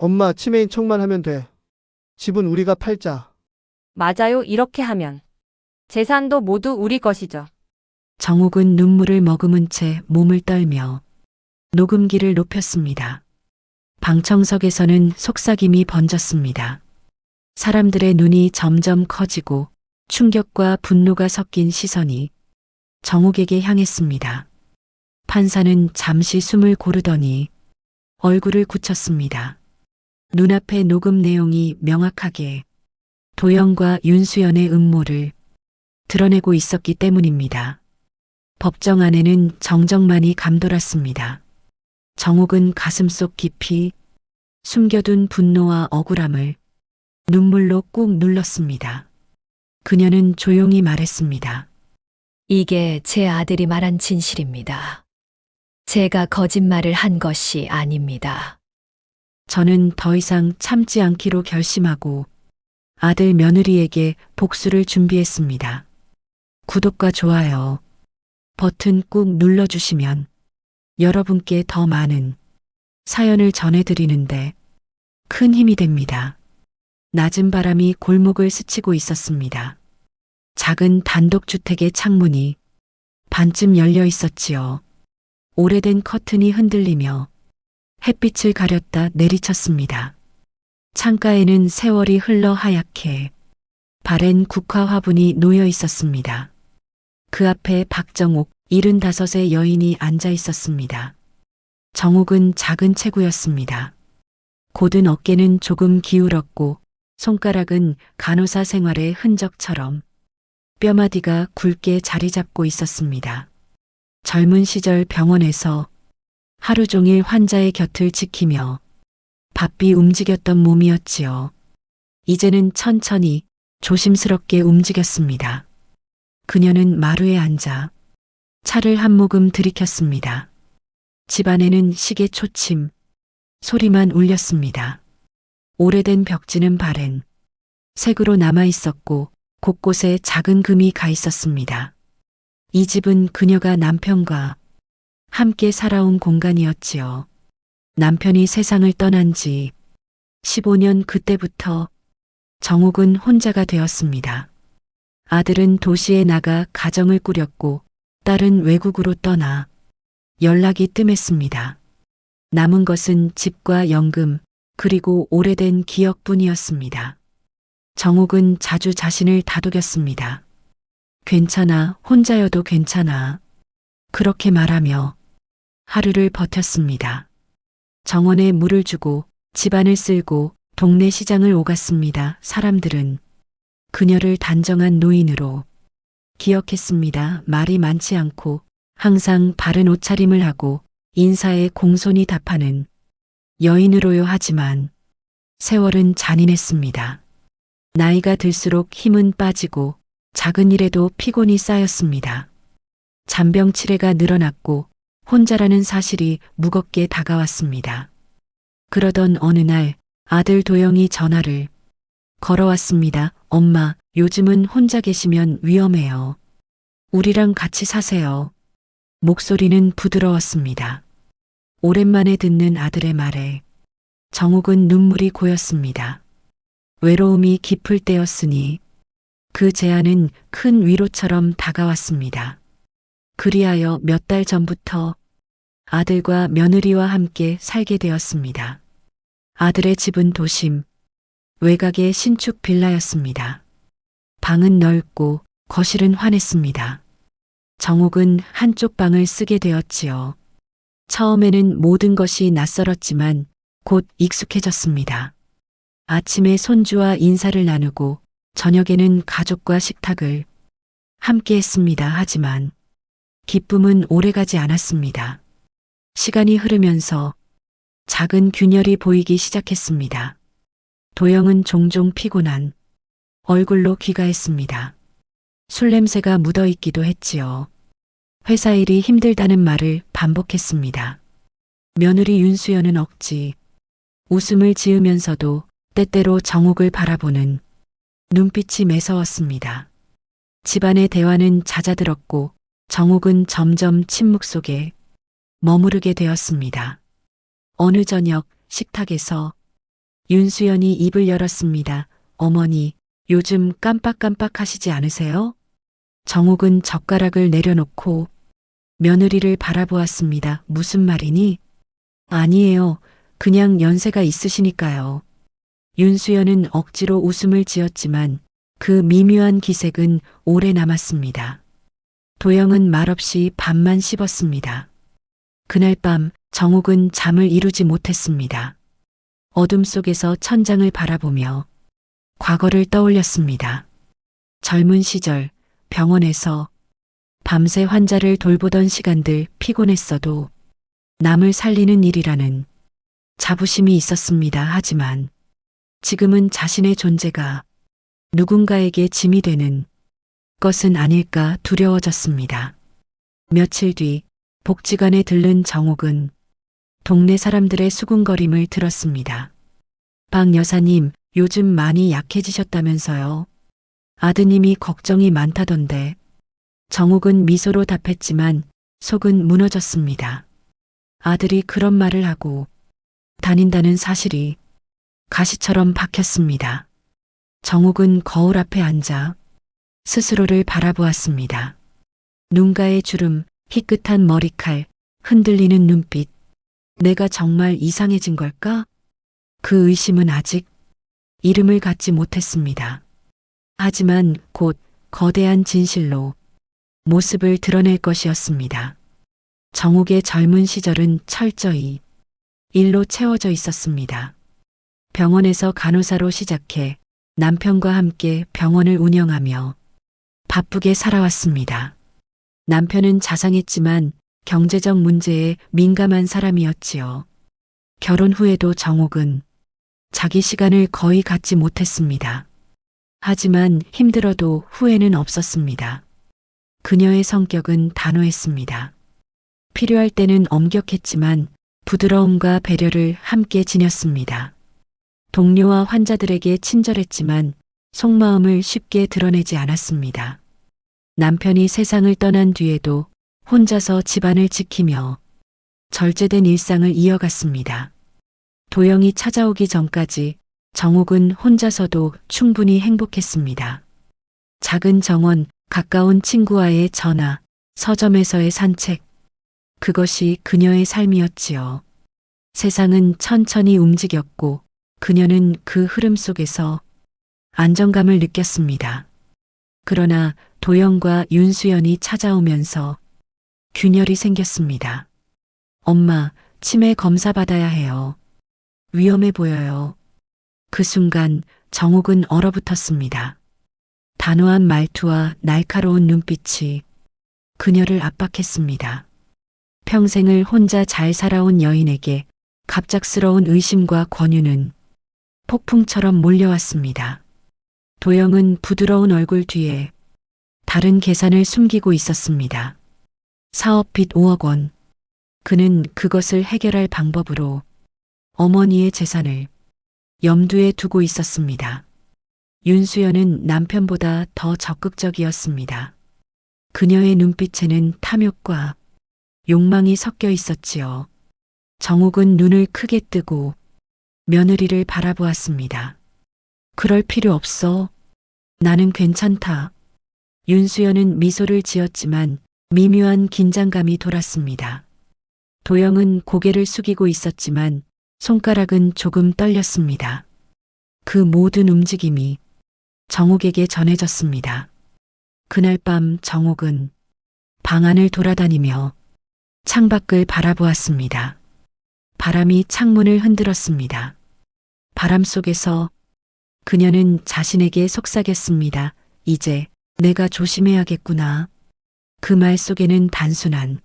엄마, 치매인 척만 하면 돼. 집은 우리가 팔자. 맞아요. 이렇게 하면. 재산도 모두 우리 것이죠. 정욱은 눈물을 머금은 채 몸을 떨며 녹음기를 높였습니다. 방청석에서는 속삭임이 번졌습니다. 사람들의 눈이 점점 커지고 충격과 분노가 섞인 시선이 정욱에게 향했습니다. 판사는 잠시 숨을 고르더니 얼굴을 굳혔습니다. 눈앞의 녹음 내용이 명확하게 도영과 윤수연의 음모를 드러내고 있었기 때문입니다. 법정 안에는 정적만이 감돌았습니다. 정욱은 가슴속 깊이 숨겨둔 분노와 억울함을 눈물로 꾹 눌렀습니다. 그녀는 조용히 말했습니다. 이게 제 아들이 말한 진실입니다. 제가 거짓말을 한 것이 아닙니다. 저는 더 이상 참지 않기로 결심하고 아들 며느리에게 복수를 준비했습니다. 구독과 좋아요 버튼 꾹 눌러주시면 여러분께 더 많은 사연을 전해드리는데 큰 힘이 됩니다. 낮은 바람이 골목을 스치고 있었습니다. 작은 단독주택의 창문이 반쯤 열려 있었지요. 오래된 커튼이 흔들리며 햇빛을 가렸다 내리쳤습니다. 창가에는 세월이 흘러 하얗게 바랜 국화 화분이 놓여 있었습니다. 그 앞에 박정옥 75의 여인이 앉아 있었습니다. 정옥은 작은 체구였습니다. 곧은 어깨는 조금 기울었고 손가락은 간호사 생활의 흔적처럼 뼈마디가 굵게 자리 잡고 있었습니다. 젊은 시절 병원에서 하루 종일 환자의 곁을 지키며 바삐 움직였던 몸이었지요. 이제는 천천히 조심스럽게 움직였습니다. 그녀는 마루에 앉아 차를 한 모금 들이켰습니다. 집안에는 시계 초침 소리만 울렸습니다. 오래된 벽지는 바랜 색으로 남아 있었고 곳곳에 작은 금이 가 있었습니다. 이 집은 그녀가 남편과 함께 살아온 공간이었지요. 남편이 세상을 떠난 지 15년 그때부터 정욱은 혼자가 되었습니다. 아들은 도시에 나가 가정을 꾸렸고 딸은 외국으로 떠나 연락이 뜸했습니다. 남은 것은 집과 연금 그리고 오래된 기억뿐이었습니다. 정욱은 자주 자신을 다독였습니다. 괜찮아, 혼자여도 괜찮아. 그렇게 말하며 하루를 버텼습니다. 정원에 물을 주고 집안을 쓸고 동네 시장을 오갔습니다. 사람들은 그녀를 단정한 노인으로 기억했습니다. 말이 많지 않고 항상 바른 옷차림을 하고 인사에 공손히 답하는 여인으로요. 하지만 세월은 잔인했습니다. 나이가 들수록 힘은 빠지고 작은 일에도 피곤이 쌓였습니다. 잔병치레가 늘어났고 혼자라는 사실이 무겁게 다가왔습니다. 그러던 어느 날 아들 도영이 전화를 걸어왔습니다. 엄마, 요즘은 혼자 계시면 위험해요. 우리랑 같이 사세요. 목소리는 부드러웠습니다. 오랜만에 듣는 아들의 말에 정욱은 눈물이 고였습니다. 외로움이 깊을 때였으니 그 제안은 큰 위로처럼 다가왔습니다. 그리하여 몇 달 전부터 아들과 며느리와 함께 살게 되었습니다. 아들의 집은 도심, 외곽의 신축 빌라였습니다. 방은 넓고 거실은 환했습니다. 정욱은 한쪽 방을 쓰게 되었지요. 처음에는 모든 것이 낯설었지만 곧 익숙해졌습니다. 아침에 손주와 인사를 나누고 저녁에는 가족과 식탁을 함께 했습니다. 하지만 기쁨은 오래가지 않았습니다. 시간이 흐르면서 작은 균열이 보이기 시작했습니다. 도영은 종종 피곤한 얼굴로 귀가했습니다. 술 냄새가 묻어 있기도 했지요. 회사 일이 힘들다는 말을 반복했습니다. 며느리 윤수연은 억지 웃음을 지으면서도 때때로 정욱을 바라보는 눈빛이 매서웠습니다. 집안의 대화는 잦아들었고 정욱은 점점 침묵 속에 머무르게 되었습니다. 어느 저녁 식탁에서 윤수연이 입을 열었습니다. 어머니, 요즘 깜빡깜빡 하시지 않으세요? 정옥은 젓가락을 내려놓고 며느리를 바라보았습니다. 무슨 말이니? 아니에요. 그냥 연세가 있으시니까요. 윤수연은 억지로 웃음을 지었지만 그 미묘한 기색은 오래 남았습니다. 도영은 말없이 밥만 씹었습니다. 그날 밤 정옥은 잠을 이루지 못했습니다. 어둠 속에서 천장을 바라보며 과거를 떠올렸습니다. 젊은 시절 병원에서 밤새 환자를 돌보던 시간들 피곤했어도 남을 살리는 일이라는 자부심이 있었습니다. 하지만 지금은 자신의 존재가 누군가에게 짐이 되는 것은 아닐까 두려워졌습니다. 며칠 뒤 복지관에 들른 정옥은 동네 사람들의 수군거림을 들었습니다. 박 여사님, 요즘 많이 약해지셨다면서요. 아드님이 걱정이 많다던데. 정옥은 미소로 답했지만 속은 무너졌습니다. 아들이 그런 말을 하고 다닌다는 사실이 가시처럼 박혔습니다. 정옥은 거울 앞에 앉아 스스로를 바라보았습니다. 눈가의 주름, 희끗한 머리칼, 흔들리는 눈빛. 내가 정말 이상해진 걸까? 그 의심은 아직 이름을 갖지 못했습니다. 하지만 곧 거대한 진실로 모습을 드러낼 것이었습니다. 정옥의 젊은 시절은 철저히 일로 채워져 있었습니다. 병원에서 간호사로 시작해 남편과 함께 병원을 운영하며 바쁘게 살아왔습니다. 남편은 자상했지만 경제적 문제에 민감한 사람이었지요. 결혼 후에도 정옥은 자기 시간을 거의 갖지 못했습니다. 하지만 힘들어도 후회는 없었습니다. 그녀의 성격은 단호했습니다. 필요할 때는 엄격했지만 부드러움과 배려를 함께 지녔습니다. 동료와 환자들에게 친절했지만 속마음을 쉽게 드러내지 않았습니다. 남편이 세상을 떠난 뒤에도 혼자서 집안을 지키며 절제된 일상을 이어갔습니다. 도영이 찾아오기 전까지 정옥은 혼자서도 충분히 행복했습니다. 작은 정원, 가까운 친구와의 전화, 서점에서의 산책. 그것이 그녀의 삶이었지요. 세상은 천천히 움직였고 그녀는 그 흐름 속에서 안정감을 느꼈습니다. 그러나 도영과 윤수연이 찾아오면서 균열이 생겼습니다. 엄마, 치매 검사 받아야 해요. 위험해 보여요. 그 순간 정옥은 얼어붙었습니다. 단호한 말투와 날카로운 눈빛이 그녀를 압박했습니다. 평생을 혼자 잘 살아온 여인에게 갑작스러운 의심과 권유는 폭풍처럼 몰려왔습니다. 도영은 부드러운 얼굴 뒤에 다른 계산을 숨기고 있었습니다. 사업빚 5억 원. 그는 그것을 해결할 방법으로 어머니의 재산을 염두에 두고 있었습니다. 윤수연은 남편보다 더 적극적이었습니다. 그녀의 눈빛에는 탐욕과 욕망이 섞여 있었지요. 정옥은 눈을 크게 뜨고 며느리를 바라보았습니다. 그럴 필요 없어. 나는 괜찮다. 윤수연은 미소를 지었지만 미묘한 긴장감이 돌았습니다. 도영은 고개를 숙이고 있었지만 손가락은 조금 떨렸습니다. 그 모든 움직임이 정옥에게 전해졌습니다. 그날 밤 정옥은 방 안을 돌아다니며 창밖을 바라보았습니다. 바람이 창문을 흔들었습니다. 바람 속에서 그녀는 자신에게 속삭였습니다. 이제 내가 조심해야겠구나. 그 말 속에는 단순한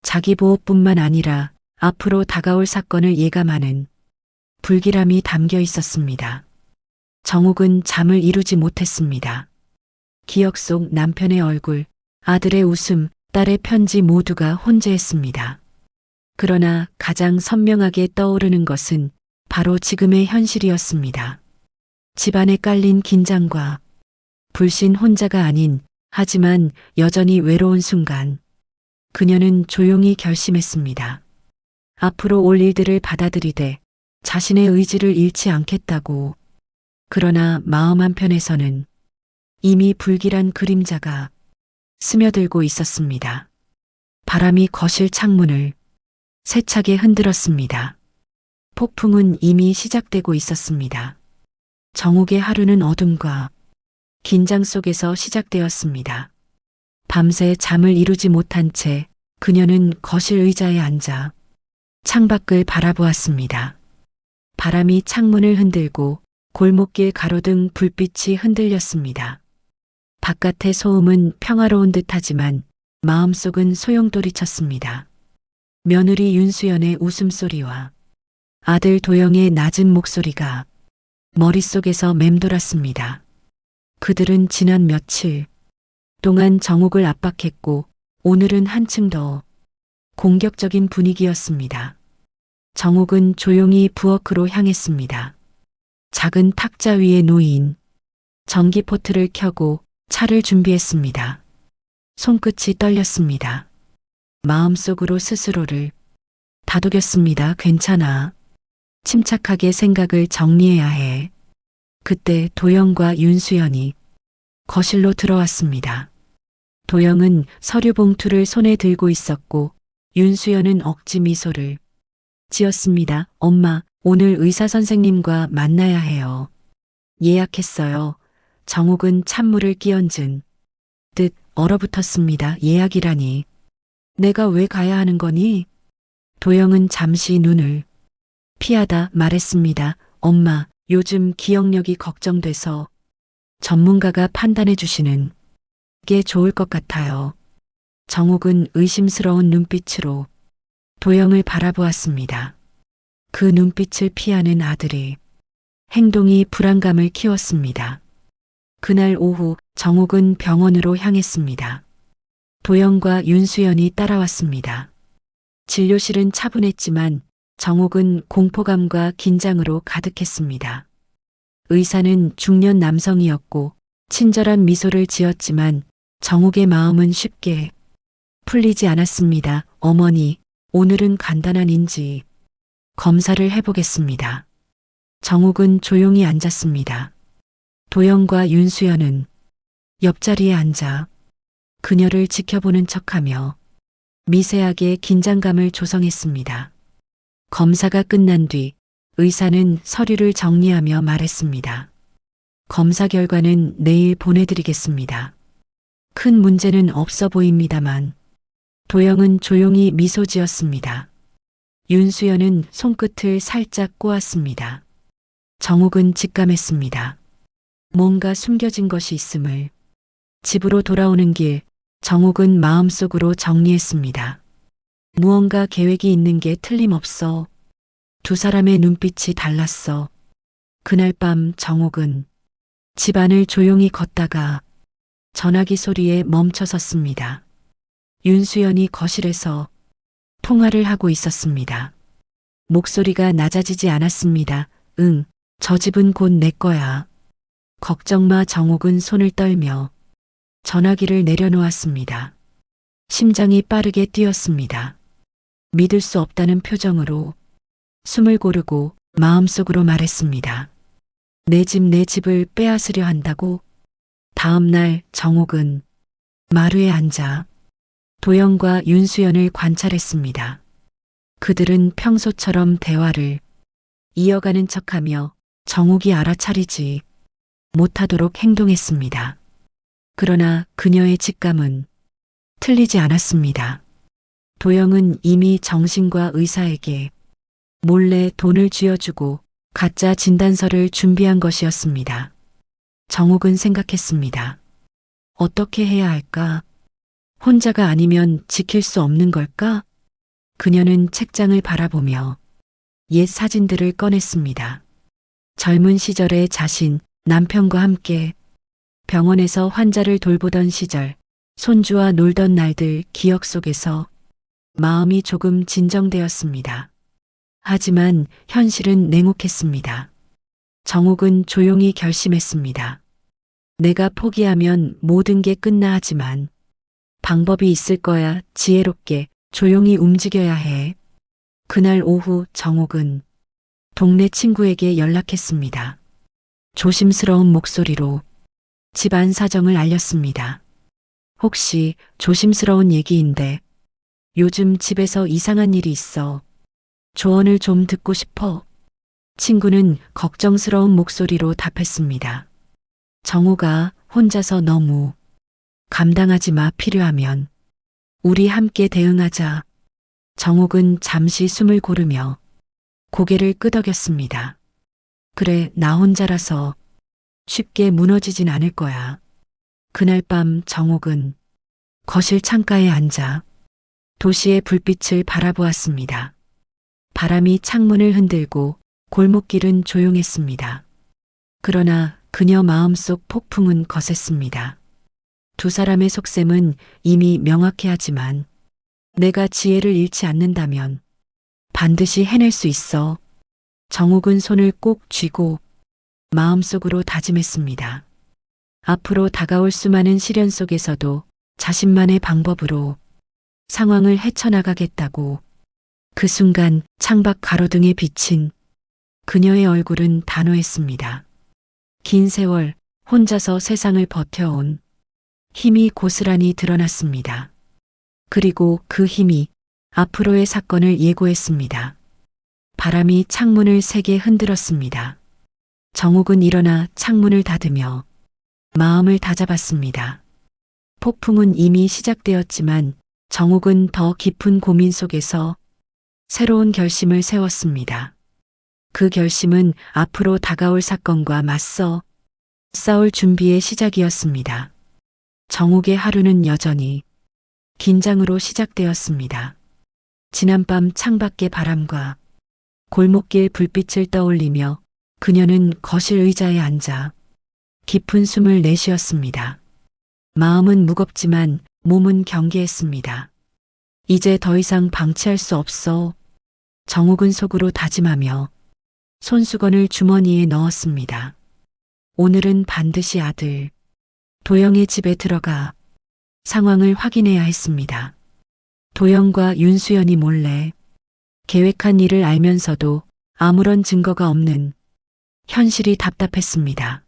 자기 보호뿐만 아니라 앞으로 다가올 사건을 예감하는 불길함이 담겨 있었습니다. 정옥은 잠을 이루지 못했습니다. 기억 속 남편의 얼굴, 아들의 웃음, 딸의 편지 모두가 혼재했습니다. 그러나 가장 선명하게 떠오르는 것은 바로 지금의 현실이었습니다. 집안에 깔린 긴장과 불신 혼자가 아닌 하지만 여전히 외로운 순간 그녀는 조용히 결심했습니다. 앞으로 올 일들을 받아들이되 자신의 의지를 잃지 않겠다고. 그러나 마음 한편에서는 이미 불길한 그림자가 스며들고 있었습니다. 바람이 거실 창문을 세차게 흔들었습니다. 폭풍은 이미 시작되고 있었습니다. 정욱의 하루는 어둠과 긴장 속에서 시작되었습니다. 밤새 잠을 이루지 못한 채 그녀는 거실 의자에 앉아 창밖을 바라보았습니다. 바람이 창문을 흔들고 골목길 가로등 불빛이 흔들렸습니다. 바깥의 소음은 평화로운 듯하지만 마음속은 소용돌이쳤습니다. 며느리 윤수연의 웃음소리와 아들 도영의 낮은 목소리가 머릿속에서 맴돌았습니다. 그들은 지난 며칠 동안 정욱을 압박했고 오늘은 한층 더 공격적인 분위기였습니다. 정욱은 조용히 부엌으로 향했습니다. 작은 탁자 위에 놓인 전기포트를 켜고 차를 준비했습니다. 손끝이 떨렸습니다. 마음속으로 스스로를 다독였습니다. 괜찮아. 침착하게 생각을 정리해야 해. 그때 도영과 윤수연이 거실로 들어왔습니다. 도영은 서류 봉투를 손에 들고 있었고 윤수연은 억지 미소를 지었습니다. 엄마, 오늘 의사 선생님과 만나야 해요. 예약했어요. 정욱은 찬물을 끼얹은 듯 얼어붙었습니다. 예약이라니. 내가 왜 가야 하는 거니? 도영은 잠시 눈을 피하다 말했습니다. 엄마, 요즘 기억력이 걱정돼서 전문가가 판단해 주시는 게 좋을 것 같아요. 정욱은 의심스러운 눈빛으로 도영을 바라보았습니다. 그 눈빛을 피하는 아들의 행동이 불안감을 키웠습니다. 그날 오후 정욱은 병원으로 향했습니다. 도영과 윤수연이 따라왔습니다. 진료실은 차분했지만 정욱은 공포감과 긴장으로 가득했습니다. 의사는 중년 남성이었고 친절한 미소를 지었지만 정욱의 마음은 쉽게 풀리지 않았습니다. 어머니, 오늘은 간단한 인지 검사를 해보겠습니다. 정욱은 조용히 앉았습니다. 도영과 윤수연은 옆자리에 앉아 그녀를 지켜보는 척하며 미세하게 긴장감을 조성했습니다. 검사가 끝난 뒤 의사는 서류를 정리하며 말했습니다. 검사 결과는 내일 보내드리겠습니다. 큰 문제는 없어 보입니다만. 도영은 조용히 미소 지었습니다. 윤수연은 손끝을 살짝 꼬았습니다. 정욱은 직감했습니다. 뭔가 숨겨진 것이 있음을. 집으로 돌아오는 길, 정욱은 마음속으로 정리했습니다. 무언가 계획이 있는 게 틀림없어. 두 사람의 눈빛이 달랐어. 그날 밤 정욱은 집안을 조용히 걷다가 전화기 소리에 멈춰섰습니다. 윤수연이 거실에서 통화를 하고 있었습니다. 목소리가 낮아지지 않았습니다. 응, 저 집은 곧 내 거야. 걱정 마. 정욱은 손을 떨며 전화기를 내려놓았습니다. 심장이 빠르게 뛰었습니다. 믿을 수 없다는 표정으로 숨을 고르고 마음속으로 말했습니다. 내 집을 빼앗으려 한다고? 다음 날 정욱은 마루에 앉아 도영과 윤수연을 관찰했습니다. 그들은 평소처럼 대화를 이어가는 척하며 정욱이 알아차리지 못하도록 행동했습니다. 그러나 그녀의 직감은 틀리지 않았습니다. 도영은 이미 정신과 의사에게 몰래 돈을 쥐어주고 가짜 진단서를 준비한 것이었습니다. 정욱은 생각했습니다. 어떻게 해야 할까? 혼자가 아니면 지킬 수 없는 걸까? 그녀는 책장을 바라보며 옛 사진들을 꺼냈습니다. 젊은 시절의 자신, 남편과 함께 병원에서 환자를 돌보던 시절, 손주와 놀던 날들 기억 속에서 마음이 조금 진정되었습니다. 하지만 현실은 냉혹했습니다. 정욱은 조용히 결심했습니다. 내가 포기하면 모든 게 끝나 하지만 방법이 있을 거야. 지혜롭게 조용히 움직여야 해. 그날 오후 정욱은 동네 친구에게 연락했습니다. 조심스러운 목소리로 집안 사정을 알렸습니다. 혹시 조심스러운 얘기인데 요즘 집에서 이상한 일이 있어. 조언을 좀 듣고 싶어. 친구는 걱정스러운 목소리로 답했습니다. 정우가 혼자서 너무 감당하지 마. 필요하면 우리 함께 대응하자. 정욱은 잠시 숨을 고르며 고개를 끄덕였습니다. 그래, 나 혼자라서 쉽게 무너지진 않을 거야. 그날 밤 정욱은 거실 창가에 앉아 도시의 불빛을 바라보았습니다. 바람이 창문을 흔들고 골목길은 조용했습니다. 그러나 그녀 마음속 폭풍은 거셌습니다. 두 사람의 속셈은 이미 명확해 하지만 내가 지혜를 잃지 않는다면 반드시 해낼 수 있어. 정욱은 손을 꼭 쥐고 마음속으로 다짐했습니다. 앞으로 다가올 수많은 시련 속에서도 자신만의 방법으로 상황을 헤쳐나가겠다고. 그 순간 창밖 가로등에 비친 그녀의 얼굴은 단호했습니다. 긴 세월 혼자서 세상을 버텨온 힘이 고스란히 드러났습니다. 그리고 그 힘이 앞으로의 사건을 예고했습니다. 바람이 창문을 세게 흔들었습니다. 정욱은 일어나 창문을 닫으며 마음을 다잡았습니다. 폭풍은 이미 시작되었지만 정욱은 더 깊은 고민 속에서 새로운 결심을 세웠습니다. 그 결심은 앞으로 다가올 사건과 맞서 싸울 준비의 시작이었습니다. 정욱의 하루는 여전히 긴장으로 시작되었습니다. 지난밤 창밖의 바람과 골목길 불빛을 떠올리며 그녀는 거실 의자에 앉아 깊은 숨을 내쉬었습니다. 마음은 무겁지만 몸은 경계했습니다. 이제 더 이상 방치할 수 없어. 정욱은 속으로 다짐하며 손수건을 주머니에 넣었습니다. 오늘은 반드시 아들 도영의 집에 들어가 상황을 확인해야 했습니다. 도영과 윤수연이 몰래 계획한 일을 알면서도 아무런 증거가 없는 현실이 답답했습니다.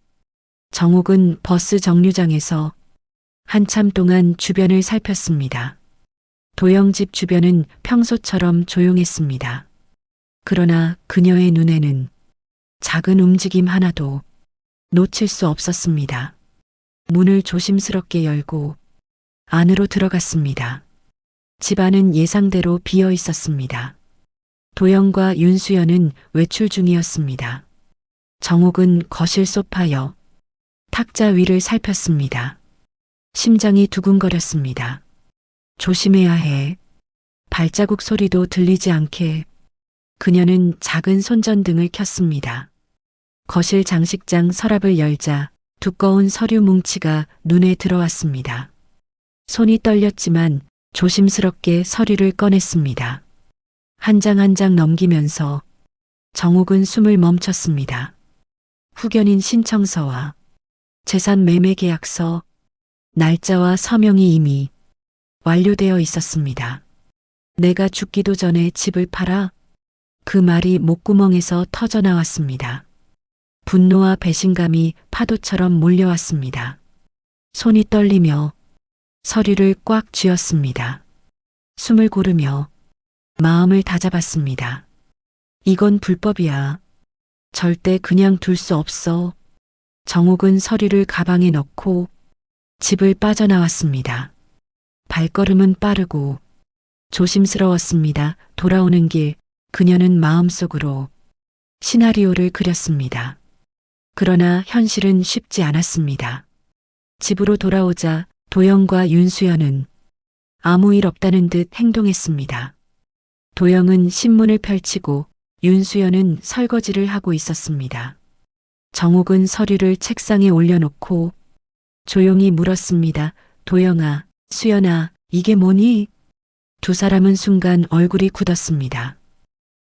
정욱은 버스 정류장에서 한참 동안 주변을 살폈습니다. 도영 집 주변은 평소처럼 조용했습니다. 그러나 그녀의 눈에는 작은 움직임 하나도 놓칠 수 없었습니다. 문을 조심스럽게 열고 안으로 들어갔습니다. 집안은 예상대로 비어 있었습니다. 도영과 윤수연은 외출 중이었습니다. 정욱은 거실 소파여 탁자 위를 살폈습니다. 심장이 두근거렸습니다. 조심해야 해. 발자국 소리도 들리지 않게. 그녀는 작은 손전등을 켰습니다. 거실 장식장 서랍을 열자 두꺼운 서류 뭉치가 눈에 들어왔습니다. 손이 떨렸지만 조심스럽게 서류를 꺼냈습니다. 한 장 한 장 넘기면서 정욱은 숨을 멈췄습니다. 후견인 신청서와 재산 매매 계약서, 날짜와 서명이 이미 완료되어 있었습니다. 내가 죽기도 전에 집을 팔아? 그 말이 목구멍에서 터져 나왔습니다. 분노와 배신감이 파도처럼 몰려왔습니다. 손이 떨리며 서류를 꽉 쥐었습니다. 숨을 고르며 마음을 다잡았습니다. 이건 불법이야. 절대 그냥 둘 수 없어. 정욱은 서류를 가방에 넣고 집을 빠져나왔습니다. 발걸음은 빠르고 조심스러웠습니다. 돌아오는 길 그녀는 마음속으로 시나리오를 그렸습니다. 그러나 현실은 쉽지 않았습니다. 집으로 돌아오자 도영과 윤수연은 아무 일 없다는 듯 행동했습니다. 도영은 신문을 펼치고 윤수연은 설거지를 하고 있었습니다. 정욱은 서류를 책상에 올려놓고 조용히 물었습니다. 도영아, 수연아, 이게 뭐니? 두 사람은 순간 얼굴이 굳었습니다.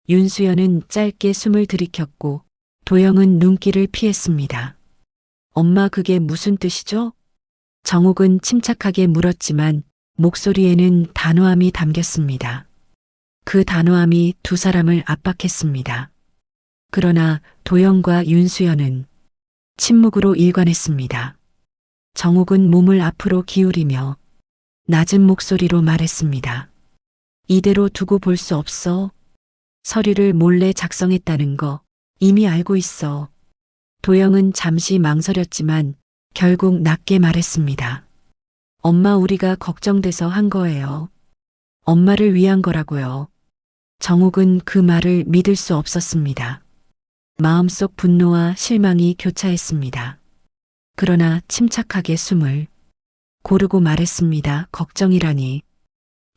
윤수연은 짧게 숨을 들이켰고 도영은 눈길을 피했습니다. 엄마, 그게 무슨 뜻이죠? 정욱은 침착하게 물었지만 목소리에는 단호함이 담겼습니다. 그 단호함이 두 사람을 압박했습니다. 그러나 도영과 윤수연은 침묵으로 일관했습니다. 정욱은 몸을 앞으로 기울이며 낮은 목소리로 말했습니다. 이대로 두고 볼 수 없어. 서류를 몰래 작성했다는 거 이미 알고 있어. 도영은 잠시 망설였지만 결국 낮게 말했습니다. 엄마, 우리가 걱정돼서 한 거예요. 엄마를 위한 거라고요. 정욱은 그 말을 믿을 수 없었습니다. 마음속 분노와 실망이 교차했습니다. 그러나 침착하게 숨을 고르고 말했습니다. 걱정이라니.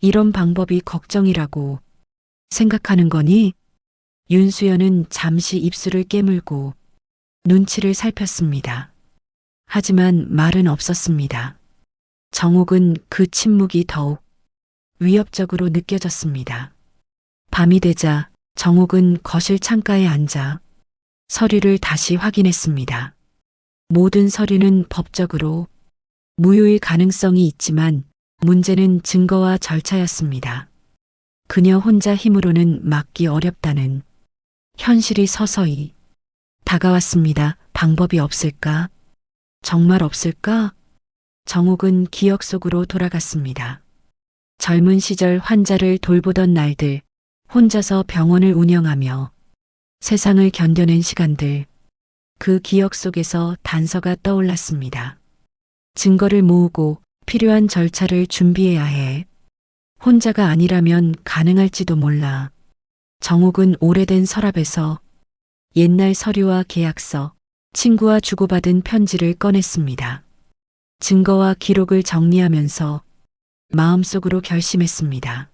이런 방법이 걱정이라고 생각하는 거니? 윤수연은 잠시 입술을 깨물고 눈치를 살폈습니다. 하지만 말은 없었습니다. 정욱은 그 침묵이 더욱 위협적으로 느껴졌습니다. 밤이 되자 정욱은 거실 창가에 앉아 서류를 다시 확인했습니다. 모든 서류는 법적으로 무효일 가능성이 있지만 문제는 증거와 절차였습니다. 그녀 혼자 힘으로는 막기 어렵다는 현실이 서서히 다가왔습니다. 방법이 없을까? 정말 없을까? 정욱은 기억 속으로 돌아갔습니다. 젊은 시절 환자를 돌보던 날들, 혼자서 병원을 운영하며 세상을 견뎌낸 시간들, 그 기억 속에서 단서가 떠올랐습니다. 증거를 모으고 필요한 절차를 준비해야 해. 혼자가 아니라면 가능할지도 몰라. 정욱은 오래된 서랍에서 옛날 서류와 계약서, 친구와 주고받은 편지를 꺼냈습니다. 증거와 기록을 정리하면서 마음속으로 결심했습니다.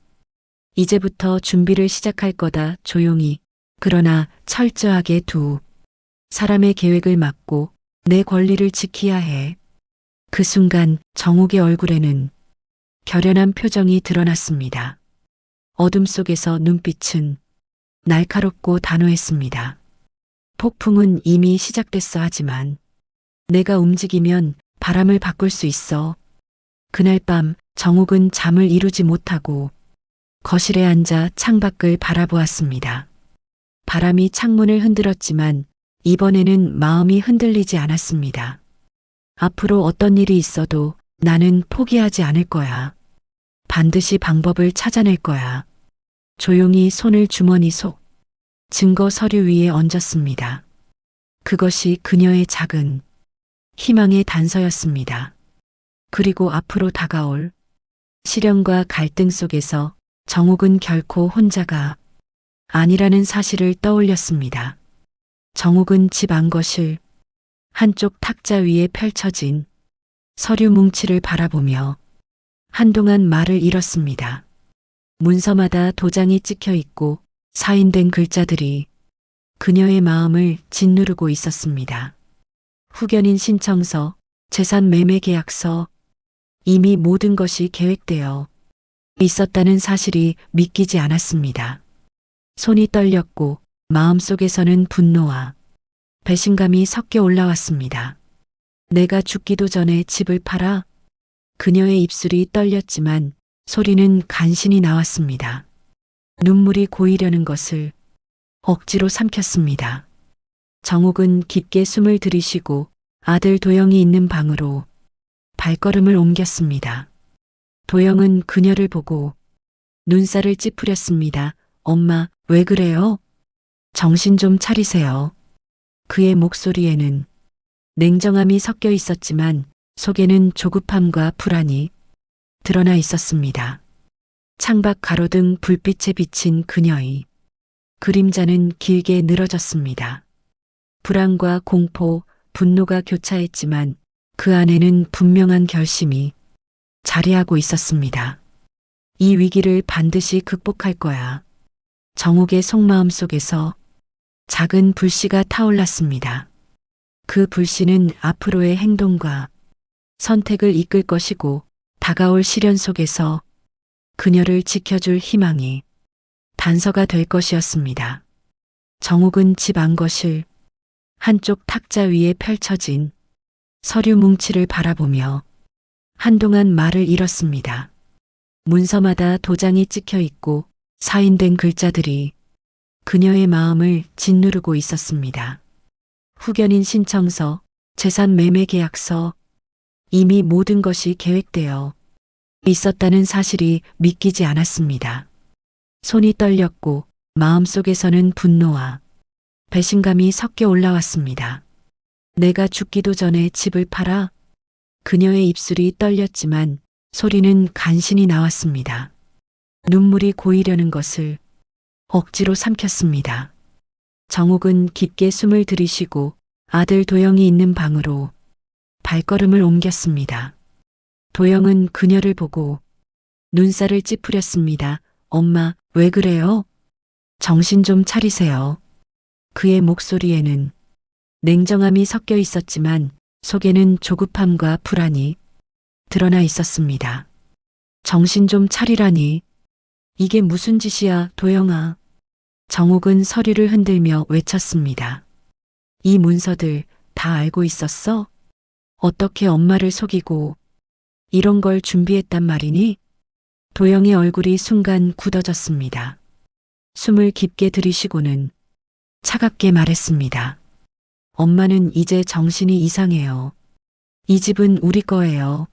이제부터 준비를 시작할 거다. 조용히, 그러나 철저하게 두 사람의 계획을 막고 내 권리를 지켜야 해. 그 순간 정욱의 얼굴에는 결연한 표정이 드러났습니다. 어둠 속에서 눈빛은 날카롭고 단호했습니다. 폭풍은 이미 시작됐어. 하지만 내가 움직이면 바람을 바꿀 수 있어. 그날 밤 정욱은 잠을 이루지 못하고 거실에 앉아 창밖을 바라보았습니다. 바람이 창문을 흔들었지만 이번에는 마음이 흔들리지 않았습니다. 앞으로 어떤 일이 있어도 나는 포기하지 않을 거야. 반드시 방법을 찾아낼 거야. 조용히 손을 주머니 속 증거 서류 위에 얹었습니다. 그것이 그녀의 작은 희망의 단서였습니다. 그리고 앞으로 다가올 시련과 갈등 속에서 정욱은 결코 혼자가 아니라는 사실을 떠올렸습니다. 정욱은 집 안거실 한쪽 탁자 위에 펼쳐진 서류 뭉치를 바라보며 한동안 말을 잃었습니다. 문서마다 도장이 찍혀 있고 사인된 글자들이 그녀의 마음을 짓누르고 있었습니다. 후견인 신청서, 재산 매매 계약서, 이미 모든 것이 계획되어 있었다는 사실이 믿기지 않았습니다. 손이 떨렸고 마음속에서는 분노와 배신감이 섞여 올라왔습니다. 내가 죽기도 전에 집을 팔아? 그녀의 입술이 떨렸지만 소리는 간신히 나왔습니다. 눈물이 고이려는 것을 억지로 삼켰습니다. 정욱은 깊게 숨을 들이쉬고 아들 도영이 있는 방으로 발걸음을 옮겼습니다. 도영은 그녀를 보고 눈살을 찌푸렸습니다. 엄마, 왜 그래요? 정신 좀 차리세요. 그의 목소리에는 냉정함이 섞여 있었지만 속에는 조급함과 불안이 드러나 있었습니다. 창밖 가로등 불빛에 비친 그녀의 그림자는 길게 늘어졌습니다. 불안과 공포, 분노가 교차했지만 그 안에는 분명한 결심이 자리하고 있었습니다. 이 위기를 반드시 극복할 거야. 정욱의 속마음 속에서 작은 불씨가 타올랐습니다. 그 불씨는 앞으로의 행동과 선택을 이끌 것이고 다가올 시련 속에서 그녀를 지켜줄 희망이 단서가 될 것이었습니다. 정욱은 집 안거실 한쪽 탁자 위에 펼쳐진 서류 뭉치를 바라보며 한동안 말을 잃었습니다. 문서마다 도장이 찍혀 있고 사인된 글자들이 그녀의 마음을 짓누르고 있었습니다. 후견인 신청서, 재산 매매 계약서, 이미 모든 것이 계획되어 있었다는 사실이 믿기지 않았습니다. 손이 떨렸고 마음속에서는 분노와 배신감이 섞여 올라왔습니다. 내가 죽기도 전에 집을 팔아? 그녀의 입술이 떨렸지만 소리는 간신히 나왔습니다. 눈물이 고이려는 것을 억지로 삼켰습니다. 정욱은 깊게 숨을 들이쉬고 아들 도영이 있는 방으로 발걸음을 옮겼습니다. 도영은 그녀를 보고 눈살을 찌푸렸습니다. 엄마, 왜 그래요? 정신 좀 차리세요. 그의 목소리에는 냉정함이 섞여 있었지만 속에는 조급함과 불안이 드러나 있었습니다. 정신 좀 차리라니. 이게 무슨 짓이야, 도영아. 정욱은 서류를 흔들며 외쳤습니다. 이 문서들 다 알고 있었어? 어떻게 엄마를 속이고 이런 걸 준비했단 말이니? 도영의 얼굴이 순간 굳어졌습니다. 숨을 깊게 들이쉬고는 차갑게 말했습니다. 엄마는 이제 정신이 이상해요. 이 집은 우리 거예요.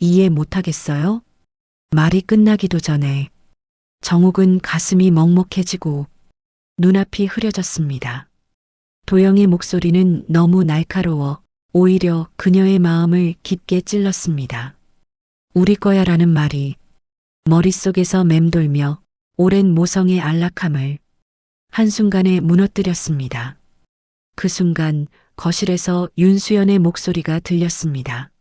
이해 못하겠어요? 말이 끝나기도 전에 정욱은 가슴이 먹먹해지고 눈앞이 흐려졌습니다. 도영의 목소리는 너무 날카로워 오히려 그녀의 마음을 깊게 찔렀습니다. 우리 거야라는 말이 머릿속에서 맴돌며 오랜 모성의 안락함을 한순간에 무너뜨렸습니다. 그 순간 거실에서 윤수연의 목소리가 들렸습니다.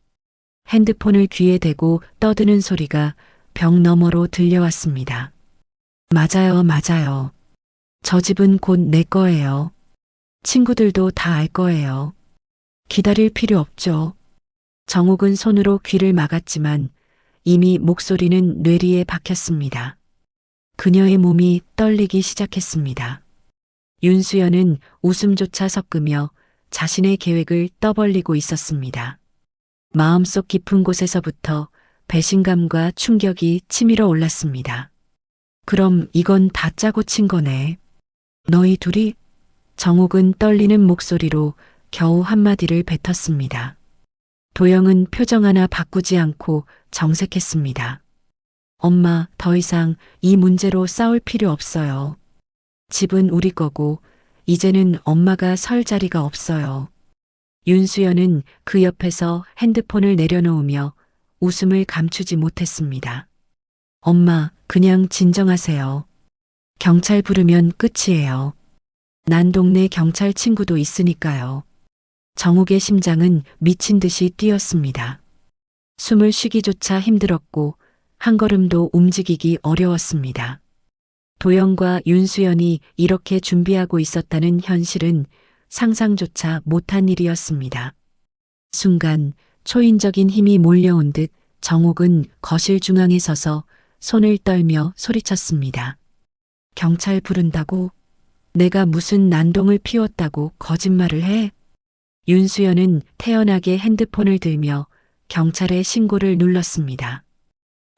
핸드폰을 귀에 대고 떠드는 소리가 벽 너머로 들려왔습니다. 맞아요, 맞아요. 저 집은 곧 내 거예요. 친구들도 다 알 거예요. 기다릴 필요 없죠. 정욱은 손으로 귀를 막았지만 이미 목소리는 뇌리에 박혔습니다. 그녀의 몸이 떨리기 시작했습니다. 윤수연은 웃음조차 섞으며 자신의 계획을 떠벌리고 있었습니다. 마음속 깊은 곳에서부터 배신감과 충격이 치밀어 올랐습니다. 그럼 이건 다 짜고 친 거네. 너희 둘이? 정욱은 떨리는 목소리로 겨우 한마디를 뱉었습니다. 도영은 표정 하나 바꾸지 않고 정색했습니다. 엄마, 더 이상 이 문제로 싸울 필요 없어요. 집은 우리 거고 이제는 엄마가 설 자리가 없어요. 윤수연은 그 옆에서 핸드폰을 내려놓으며 웃음을 감추지 못했습니다. 엄마, 그냥 진정하세요. 경찰 부르면 끝이에요. 난 동네 경찰 친구도 있으니까요. 정욱의 심장은 미친 듯이 뛰었습니다. 숨을 쉬기조차 힘들었고 한 걸음도 움직이기 어려웠습니다. 도영과 윤수연이 이렇게 준비하고 있었다는 현실은 상상조차 못한 일이었습니다. 순간 초인적인 힘이 몰려온 듯 정욱은 거실 중앙에 서서 손을 떨며 소리쳤습니다. 경찰 부른다고? 내가 무슨 난동을 피웠다고 거짓말을 해? 윤수연은 태연하게 핸드폰을 들며 경찰에 신고를 눌렀습니다.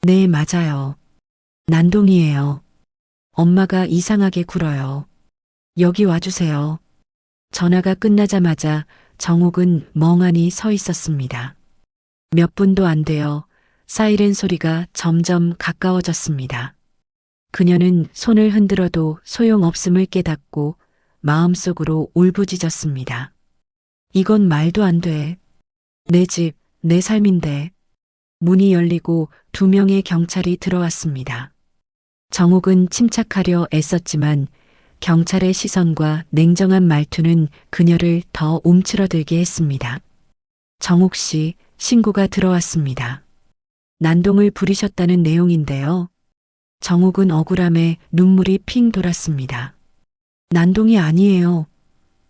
네, 맞아요. 난동이에요. 엄마가 이상하게 굴어요. 여기 와주세요. 전화가 끝나자마자 정욱은 멍하니 서 있었습니다. 몇 분도 안 되어 사이렌 소리가 점점 가까워졌습니다. 그녀는 손을 흔들어도 소용없음을 깨닫고 마음속으로 울부짖었습니다. 이건 말도 안 돼. 내 집, 내 삶인데. 문이 열리고 2명의 경찰이 들어왔습니다. 정욱은 침착하려 애썼지만 경찰의 시선과 냉정한 말투는 그녀를 더 움츠러들게 했습니다. 정욱 씨, 신고가 들어왔습니다. 난동을 부리셨다는 내용인데요. 정욱은 억울함에 눈물이 핑 돌았습니다. 난동이 아니에요.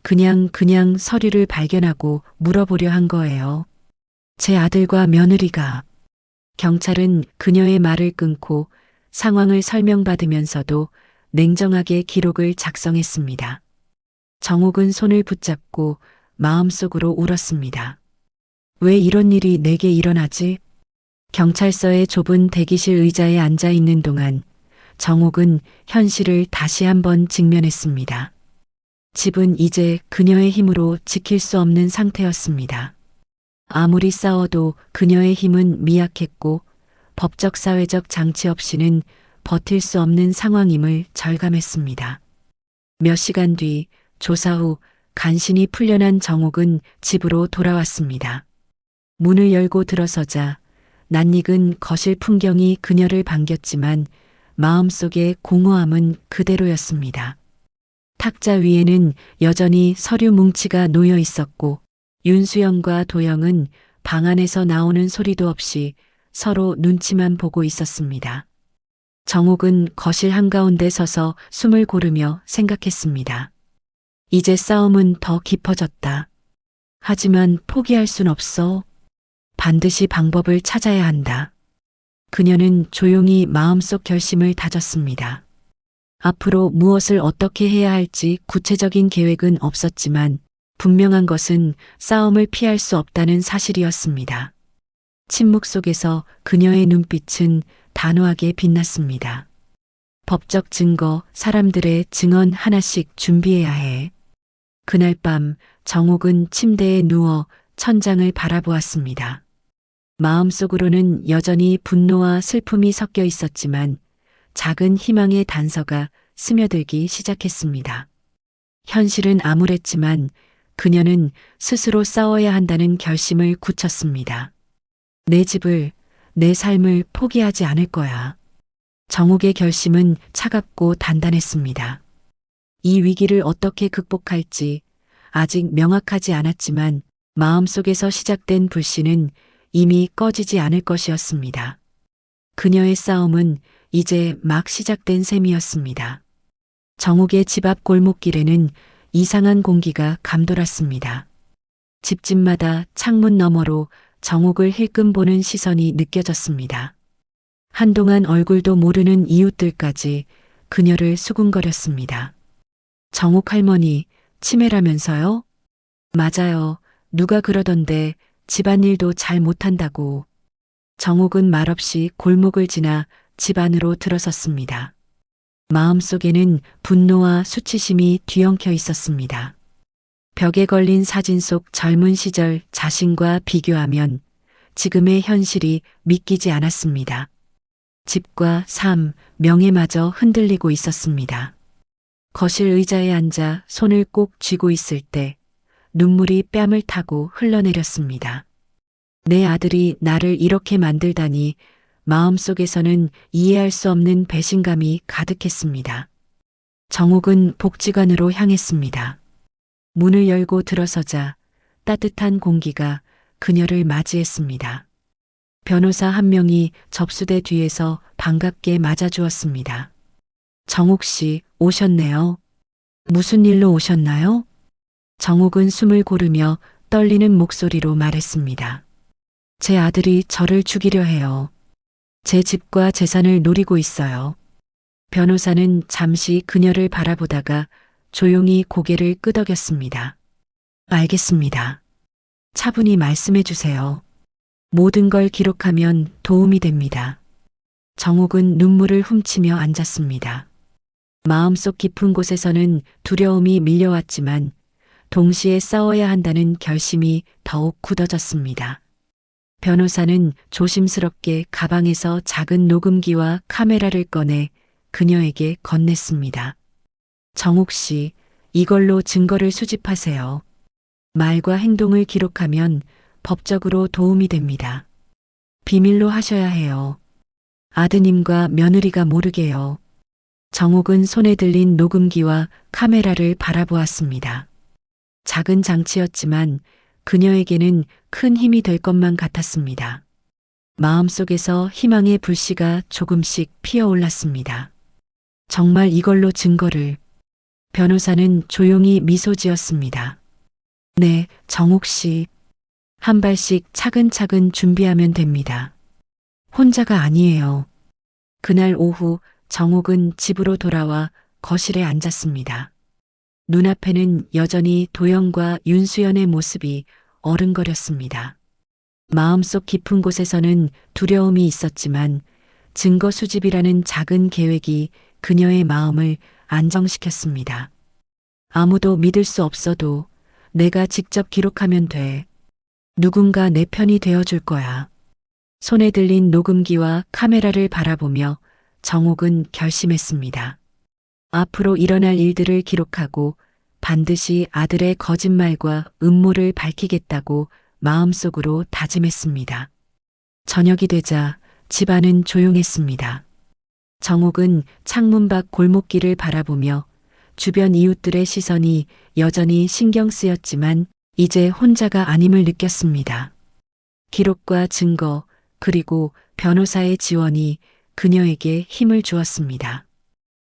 그냥 서류를 발견하고 물어보려 한 거예요. 제 아들과 며느리가. 경찰은 그녀의 말을 끊고 상황을 설명받으면서도 냉정하게 기록을 작성했습니다. 정욱은 손을 붙잡고 마음속으로 울었습니다. 왜 이런 일이 내게 일어나지? 경찰서의 좁은 대기실 의자에 앉아 있는 동안 정옥은 현실을 다시 한번 직면했습니다. 집은 이제 그녀의 힘으로 지킬 수 없는 상태였습니다. 아무리 싸워도 그녀의 힘은 미약했고 법적 사회적 장치 없이는 버틸 수 없는 상황임을 절감했습니다. 몇 시간 뒤 조사 후 간신히 풀려난 정옥은 집으로 돌아왔습니다. 문을 열고 들어서자 낯익은 거실 풍경이 그녀를 반겼지만 마음속의 공허함은 그대로였습니다. 탁자 위에는 여전히 서류 뭉치가 놓여 있었고 윤수영과 도영은 방 안에서 나오는 소리도 없이 서로 눈치만 보고 있었습니다. 정옥은 거실 한가운데 서서 숨을 고르며 생각했습니다. 이제 싸움은 더 깊어졌다. 하지만 포기할 순 없어. 반드시 방법을 찾아야 한다. 그녀는 조용히 마음속 결심을 다졌습니다. 앞으로 무엇을 어떻게 해야 할지 구체적인 계획은 없었지만 분명한 것은 싸움을 피할 수 없다는 사실이었습니다. 침묵 속에서 그녀의 눈빛은 단호하게 빛났습니다. 법적 증거, 사람들의 증언 하나씩 준비해야 해. 그날 밤 정옥은 침대에 누워 천장을 바라보았습니다. 마음속으로는 여전히 분노와 슬픔이 섞여 있었지만 작은 희망의 단서가 스며들기 시작했습니다. 현실은 암울했지만 그녀는 스스로 싸워야 한다는 결심을 굳혔습니다. 내 집을, 내 삶을 포기하지 않을 거야. 정옥의 결심은 차갑고 단단했습니다. 이 위기를 어떻게 극복할지 아직 명확하지 않았지만 마음속에서 시작된 불씨는 이미 꺼지지 않을 것이었습니다. 그녀의 싸움은 이제 막 시작된 셈이었습니다. 정옥의 집 앞 골목길에는 이상한 공기가 감돌았습니다. 집집마다 창문 너머로 정옥을 힐끔 보는 시선이 느껴졌습니다. 한동안 얼굴도 모르는 이웃들까지 그녀를 수군거렸습니다. 정옥 할머니, 치매라면서요? 맞아요. 누가 그러던데 집안일도 잘 못한다고. 정옥은 말없이 골목을 지나 집 안으로 들어섰습니다. 마음속에는 분노와 수치심이 뒤엉켜 있었습니다. 벽에 걸린 사진 속 젊은 시절 자신과 비교하면 지금의 현실이 믿기지 않았습니다. 집과 삶, 명예마저 흔들리고 있었습니다. 거실 의자에 앉아 손을 꼭 쥐고 있을 때 눈물이 뺨을 타고 흘러내렸습니다. 내 아들이 나를 이렇게 만들다니 마음속에서는 이해할 수 없는 배신감이 가득했습니다. 정옥은 복지관으로 향했습니다. 문을 열고 들어서자 따뜻한 공기가 그녀를 맞이했습니다. 변호사 한 명이 접수대 뒤에서 반갑게 맞아주었습니다. 정옥 씨, 오셨네요. 무슨 일로 오셨나요? 정옥은 숨을 고르며 떨리는 목소리로 말했습니다. 제 아들이 저를 죽이려 해요. 제 집과 재산을 노리고 있어요. 변호사는 잠시 그녀를 바라보다가 조용히 고개를 끄덕였습니다. 알겠습니다. 차분히 말씀해 주세요. 모든 걸 기록하면 도움이 됩니다. 정옥은 눈물을 훔치며 앉았습니다. 마음속 깊은 곳에서는 두려움이 밀려왔지만 동시에 싸워야 한다는 결심이 더욱 굳어졌습니다. 변호사는 조심스럽게 가방에서 작은 녹음기와 카메라를 꺼내 그녀에게 건넸습니다. 정옥 씨, 이걸로 증거를 수집하세요. 말과 행동을 기록하면 법적으로 도움이 됩니다. 비밀로 하셔야 해요. 아드님과 며느리가 모르게요. 정옥은 손에 들린 녹음기와 카메라를 바라보았습니다. 작은 장치였지만 그녀에게는 큰 힘이 될 것만 같았습니다. 마음속에서 희망의 불씨가 조금씩 피어올랐습니다. 정말 이걸로 증거를. 변호사는 조용히 미소 지었습니다. 네, 정옥 씨. 한 발씩 차근차근 준비하면 됩니다. 혼자가 아니에요. 그날 오후 정옥은 집으로 돌아와 거실에 앉았습니다. 눈앞에는 여전히 도영과 윤수연의 모습이 어른거렸습니다. 마음속 깊은 곳에서는 두려움이 있었지만 증거 수집이라는 작은 계획이 그녀의 마음을 안정시켰습니다. 아무도 믿을 수 없어도 내가 직접 기록하면 돼. 누군가 내 편이 되어줄 거야. 손에 들린 녹음기와 카메라를 바라보며 정옥은 결심했습니다. 앞으로 일어날 일들을 기록하고 반드시 아들의 거짓말과 음모를 밝히겠다고 마음속으로 다짐했습니다. 저녁이 되자 집안은 조용했습니다. 정옥은 창문 밖 골목길을 바라보며 주변 이웃들의 시선이 여전히 신경 쓰였지만 이제 혼자가 아님을 느꼈습니다. 기록과 증거 그리고 변호사의 지원이 그녀에게 힘을 주었습니다.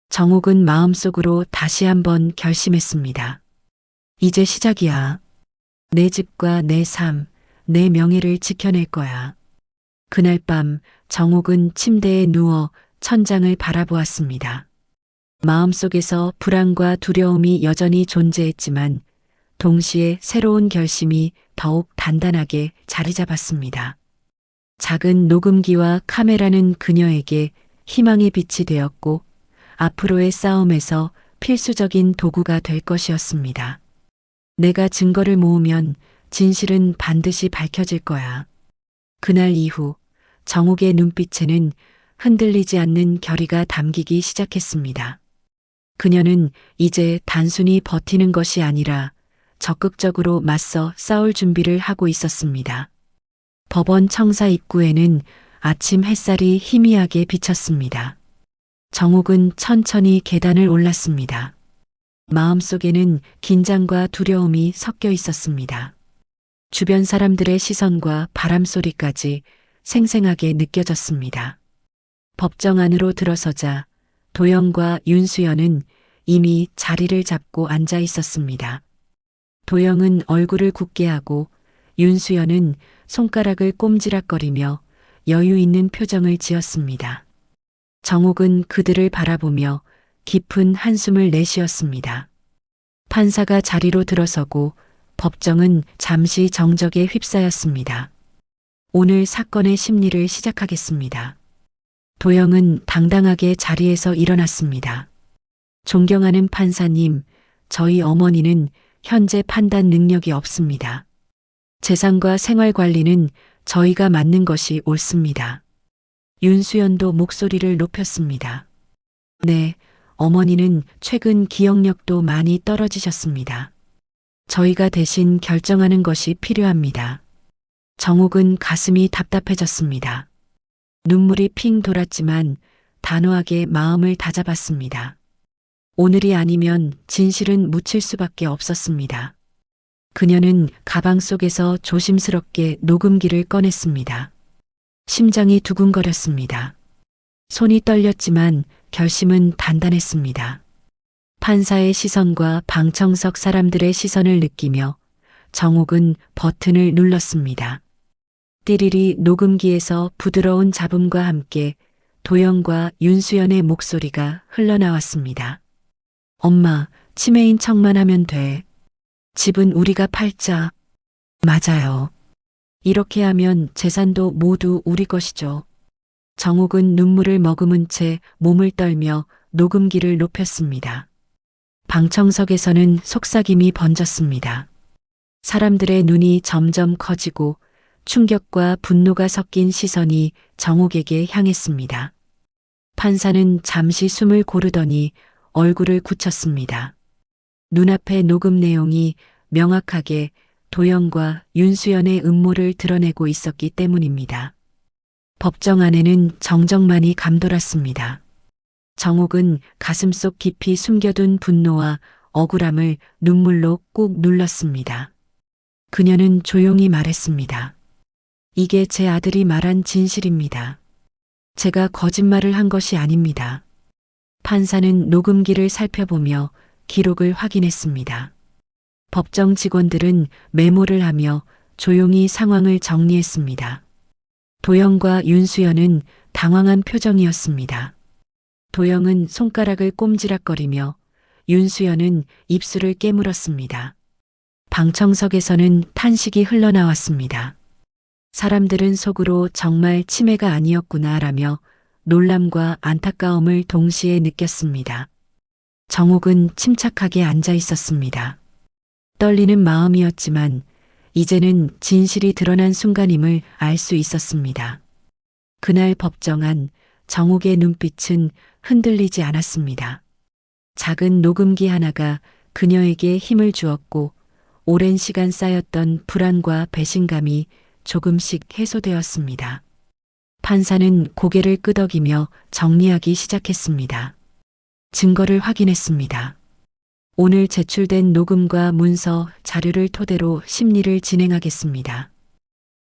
정옥은 마음속으로 다시 한번 결심했습니다. 이제 시작이야. 내 집과 내 삶, 내 명예를 지켜낼 거야. 그날 밤 정옥은 침대에 누워 천장을 바라보았습니다. 마음속에서 불안과 두려움이 여전히 존재했지만 동시에 새로운 결심이 더욱 단단하게 자리 잡았습니다. 작은 녹음기와 카메라는 그녀에게 희망의 빛이 되었고 앞으로의 싸움에서 필수적인 도구가 될 것이었습니다. 내가 증거를 모으면 진실은 반드시 밝혀질 거야. 그날 이후 정옥의 눈빛에는 흔들리지 않는 결의가 담기기 시작했습니다. 그녀는 이제 단순히 버티는 것이 아니라 적극적으로 맞서 싸울 준비를 하고 있었습니다. 법원 청사 입구에는 아침 햇살이 희미하게 비쳤습니다. 정옥은 천천히 계단을 올랐습니다. 마음속에는 긴장과 두려움이 섞여 있었습니다. 주변 사람들의 시선과 바람 소리까지 생생하게 느껴졌습니다. 법정 안으로 들어서자 도영과 윤수연은 이미 자리를 잡고 앉아 있었습니다. 도영은 얼굴을 굳게 하고 윤수연은 손가락을 꼼지락거리며 여유 있는 표정을 지었습니다. 정옥은 그들을 바라보며 깊은 한숨을 내쉬었습니다. 판사가 자리로 들어서고 법정은 잠시 정적에 휩싸였습니다. 오늘 사건의 심리를 시작하겠습니다. 도영은 당당하게 자리에서 일어났습니다. 존경하는 판사님, 저희 어머니는 현재 판단 능력이 없습니다. 재산과 생활 관리는 저희가 맡는 것이 옳습니다. 윤수연도 목소리를 높였습니다. 네, 어머니는 최근 기억력도 많이 떨어지셨습니다. 저희가 대신 결정하는 것이 필요합니다. 정옥은 가슴이 답답해졌습니다. 눈물이 핑 돌았지만 단호하게 마음을 다잡았습니다. 오늘이 아니면 진실은 묻힐 수밖에 없었습니다. 그녀는 가방 속에서 조심스럽게 녹음기를 꺼냈습니다. 심장이 두근거렸습니다. 손이 떨렸지만 결심은 단단했습니다. 판사의 시선과 방청석 사람들의 시선을 느끼며 정옥은 버튼을 눌렀습니다. 띠리리 녹음기에서 부드러운 잡음과 함께 도영과 윤수연의 목소리가 흘러나왔습니다. 엄마, 치매인 척만 하면 돼. 집은 우리가 팔자. 맞아요. 이렇게 하면 재산도 모두 우리 것이죠. 정옥은 눈물을 머금은 채 몸을 떨며 녹음기를 높였습니다. 방청석에서는 속삭임이 번졌습니다. 사람들의 눈이 점점 커지고 충격과 분노가 섞인 시선이 정옥에게 향했습니다. 판사는 잠시 숨을 고르더니 얼굴을 굳혔습니다. 눈앞의 녹음 내용이 명확하게 도영과 윤수연의 음모를 드러내고 있었기 때문입니다. 법정 안에는 정적만이 감돌았습니다. 정옥은 가슴속 깊이 숨겨둔 분노와 억울함을 눈물로 꾹 눌렀습니다. 그녀는 조용히 말했습니다. 이게 제 아들이 말한 진실입니다. 제가 거짓말을 한 것이 아닙니다. 판사는 녹음기를 살펴보며 기록을 확인했습니다. 법정 직원들은 메모를 하며 조용히 상황을 정리했습니다. 도영과 윤수연은 당황한 표정이었습니다. 도영은 손가락을 꼼지락거리며 윤수연은 입술을 깨물었습니다. 방청석에서는 탄식이 흘러나왔습니다. 사람들은 속으로 정말 치매가 아니었구나라며 놀람과 안타까움을 동시에 느꼈습니다. 정옥은 침착하게 앉아 있었습니다. 떨리는 마음이었지만 이제는 진실이 드러난 순간임을 알 수 있었습니다. 그날 법정안 정옥의 눈빛은 흔들리지 않았습니다. 작은 녹음기 하나가 그녀에게 힘을 주었고 오랜 시간 쌓였던 불안과 배신감이 조금씩 해소되었습니다. 판사는 고개를 끄덕이며 정리하기 시작했습니다. 증거를 확인했습니다. 오늘 제출된 녹음과 문서, 자료를 토대로 심리를 진행하겠습니다.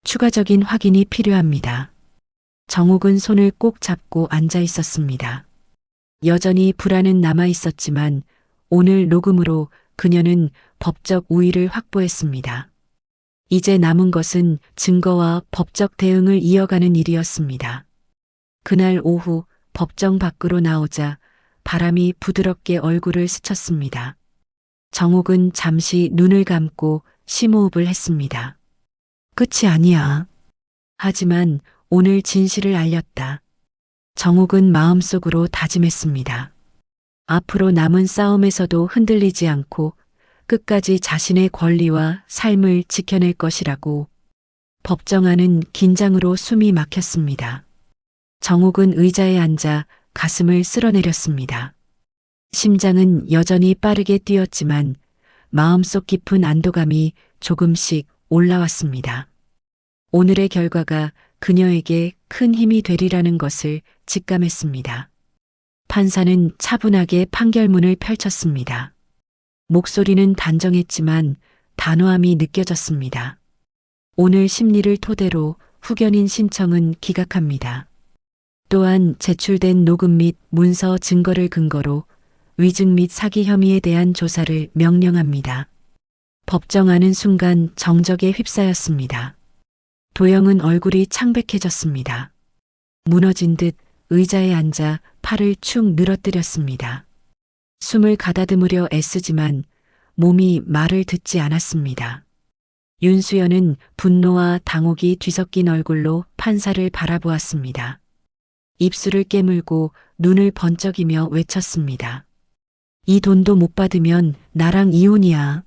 추가적인 확인이 필요합니다. 정옥은 손을 꼭 잡고 앉아 있었습니다. 여전히 불안은 남아 있었지만 오늘 녹음으로 그녀는 법적 우위를 확보했습니다. 이제 남은 것은 증거와 법적 대응을 이어가는 일이었습니다. 그날 오후 법정 밖으로 나오자 바람이 부드럽게 얼굴을 스쳤습니다. 정옥은 잠시 눈을 감고 심호흡을 했습니다. 끝이 아니야. 하지만 오늘 진실을 알렸다. 정옥은 마음속으로 다짐했습니다. 앞으로 남은 싸움에서도 흔들리지 않고 끝까지 자신의 권리와 삶을 지켜낼 것이라고. 법정안은 긴장으로 숨이 막혔습니다. 정옥은 의자에 앉아 가슴을 쓸어내렸습니다. 심장은 여전히 빠르게 뛰었지만 마음속 깊은 안도감이 조금씩 올라왔습니다. 오늘의 결과가 그녀에게 큰 힘이 되리라는 것을 직감했습니다. 판사는 차분하게 판결문을 펼쳤습니다. 목소리는 단정했지만 단호함이 느껴졌습니다. 오늘 심리를 토대로 후견인 신청은 기각합니다. 또한 제출된 녹음 및 문서 증거를 근거로 위증 및 사기 혐의에 대한 조사를 명령합니다. 법정하는 순간 정적에 휩싸였습니다. 도영은 얼굴이 창백해졌습니다. 무너진 듯 의자에 앉아 팔을 축 늘어뜨렸습니다. 숨을 가다듬으려 애쓰지만 몸이 말을 듣지 않았습니다. 윤수연은 분노와 당혹이 뒤섞인 얼굴로 판사를 바라보았습니다. 입술을 깨물고 눈을 번쩍이며 외쳤습니다. 이 돈도 못 받으면 나랑 이혼이야.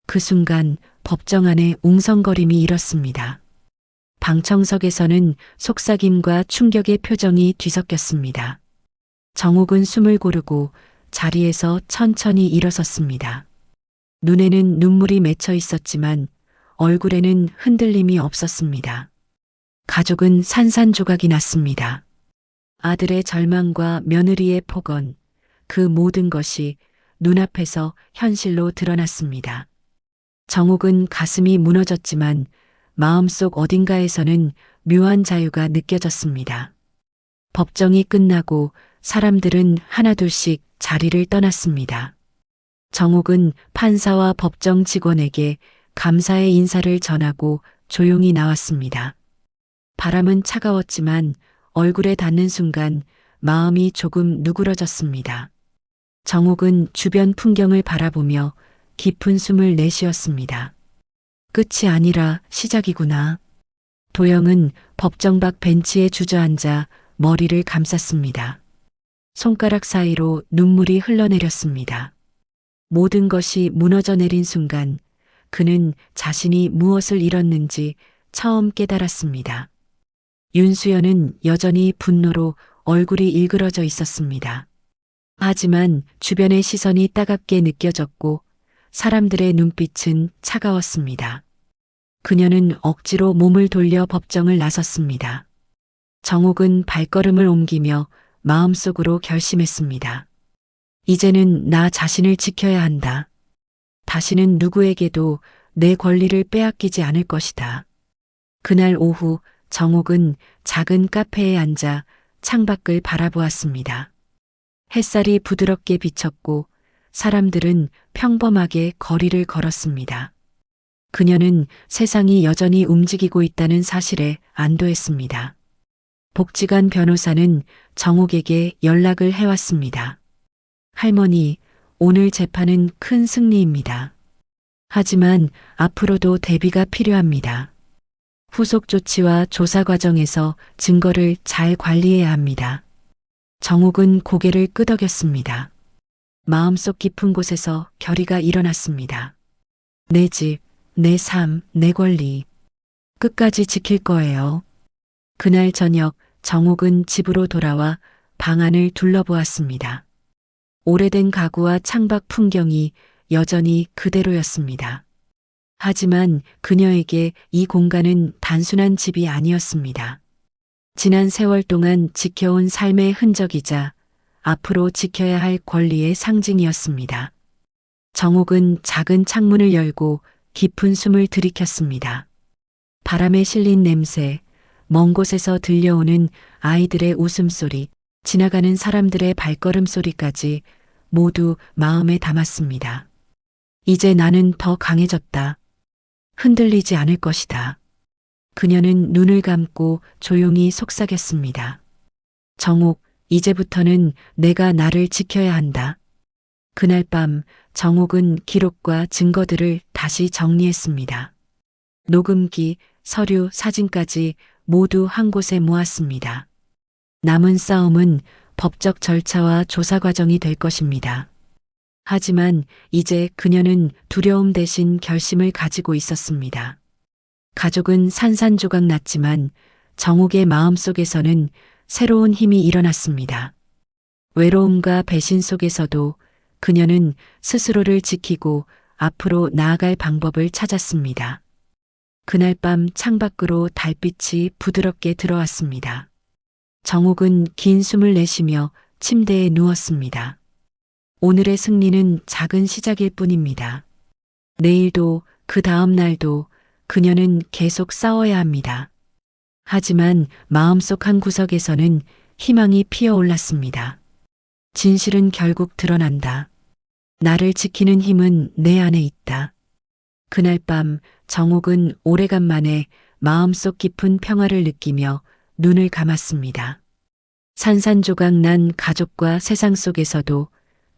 그 순간 법정 안에 웅성거림이 일었습니다. 방청석에서는 속삭임과 충격의 표정이 뒤섞였습니다. 정옥은 숨을 고르고 자리에서 천천히 일어섰습니다. 눈에는 눈물이 맺혀 있었지만 얼굴에는 흔들림이 없었습니다. 가족은 산산조각이 났습니다. 아들의 절망과 며느리의 폭언, 그 모든 것이 눈앞에서 현실로 드러났습니다. 정옥은 가슴이 무너졌지만 마음속 어딘가에서는 묘한 자유가 느껴졌습니다. 법정이 끝나고 사람들은 하나둘씩 자리를 떠났습니다. 정옥은 판사와 법정 직원에게 감사의 인사를 전하고 조용히 나왔습니다. 바람은 차가웠지만 얼굴에 닿는 순간 마음이 조금 누그러졌습니다. 정옥은 주변 풍경을 바라보며 깊은 숨을 내쉬었습니다. 끝이 아니라 시작이구나. 도영은 법정 밖 벤치에 주저앉아 머리를 감쌌습니다. 손가락 사이로 눈물이 흘러내렸습니다. 모든 것이 무너져 내린 순간 그는 자신이 무엇을 잃었는지 처음 깨달았습니다. 윤수연은 여전히 분노로 얼굴이 일그러져 있었습니다. 하지만 주변의 시선이 따갑게 느껴졌고 사람들의 눈빛은 차가웠습니다. 그녀는 억지로 몸을 돌려 법정을 나섰습니다. 정옥은 발걸음을 옮기며 마음속으로 결심했습니다. 이제는 나 자신을 지켜야 한다. 다시는 누구에게도 내 권리를 빼앗기지 않을 것이다. 그날 오후 정옥은 작은 카페에 앉아 창밖을 바라보았습니다. 햇살이 부드럽게 비쳤고 사람들은 평범하게 거리를 걸었습니다. 그녀는 세상이 여전히 움직이고 있다는 사실에 안도했습니다. 복지관 변호사는 정옥에게 연락을 해왔습니다. 할머니, 오늘 재판은 큰 승리입니다. 하지만 앞으로도 대비가 필요합니다. 후속 조치와 조사 과정에서 증거를 잘 관리해야 합니다. 정욱은 고개를 끄덕였습니다. 마음속 깊은 곳에서 결의가 일어났습니다. 내 집, 내 삶, 내 권리. 끝까지 지킬 거예요. 그날 저녁 정욱은 집으로 돌아와 방 안을 둘러보았습니다. 오래된 가구와 창밖 풍경이 여전히 그대로였습니다. 하지만 그녀에게 이 공간은 단순한 집이 아니었습니다. 지난 세월 동안 지켜온 삶의 흔적이자 앞으로 지켜야 할 권리의 상징이었습니다. 정욱은 작은 창문을 열고 깊은 숨을 들이켰습니다. 바람에 실린 냄새, 먼 곳에서 들려오는 아이들의 웃음소리, 지나가는 사람들의 발걸음 소리까지 모두 마음에 담았습니다. 이제 나는 더 강해졌다. 흔들리지 않을 것이다. 그녀는 눈을 감고 조용히 속삭였습니다. 정욱, 이제부터는 내가 나를 지켜야 한다. 그날 밤 정욱은 기록과 증거들을 다시 정리했습니다. 녹음기, 서류, 사진까지 모두 한 곳에 모았습니다. 남은 싸움은 법적 절차와 조사 과정이 될 것입니다. 하지만 이제 그녀는 두려움 대신 결심을 가지고 있었습니다. 가족은 산산조각 났지만 정욱의 마음속에서는 새로운 힘이 일어났습니다. 외로움과 배신 속에서도 그녀는 스스로를 지키고 앞으로 나아갈 방법을 찾았습니다. 그날 밤 창밖으로 달빛이 부드럽게 들어왔습니다. 정욱은 긴 숨을 내쉬며 침대에 누웠습니다. 오늘의 승리는 작은 시작일 뿐입니다. 내일도 그 다음 날도 그녀는 계속 싸워야 합니다. 하지만 마음속 한 구석에서는 희망이 피어올랐습니다. 진실은 결국 드러난다. 나를 지키는 힘은 내 안에 있다. 그날 밤 정욱은 오래간만에 마음속 깊은 평화를 느끼며 눈을 감았습니다. 산산조각 난 가족과 세상 속에서도